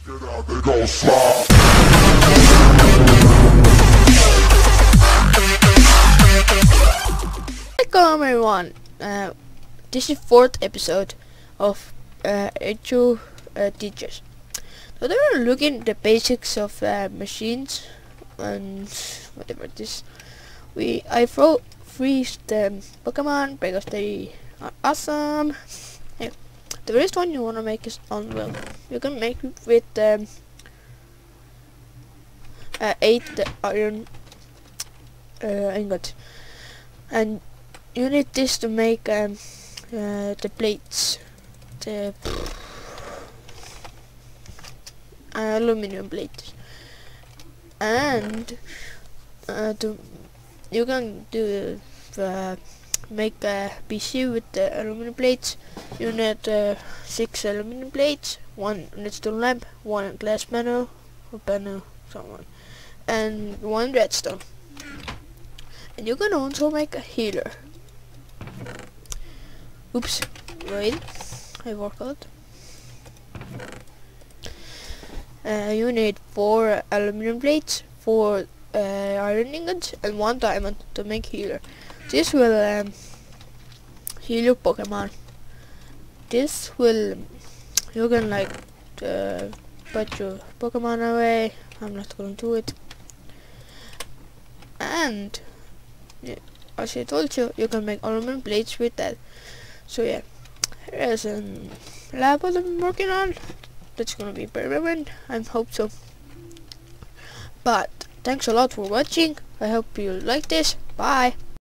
Go slide. Welcome everyone. This is fourth episode of Echo Teachers. Today we're looking at the basics of machines and whatever it is. I freeze the Pokemon because they are awesome. Yeah. The first one you wanna make is Unwell. You can make it with 8 iron ingot, and you need this to make the plates, the aluminum plates, and you can do make a PC with the aluminum plates. You need 6 aluminum plates, 1 redstone lamp, 1 glass panel, someone, and 1 redstone. And you can also make a healer. Oops, wait, I forgot. You need 4 aluminum plates, 4 iron ingots, and 1 diamond to make healer. This will heal your Pokemon. This will, you can like put your Pokemon away. I'm not going to do it. And yeah, as I told you, you can make aluminum plates with that. So yeah, here's a lab that I'm working on. That's gonna be permanent, I hope so. But thanks a lot for watching. I hope you like this. Bye.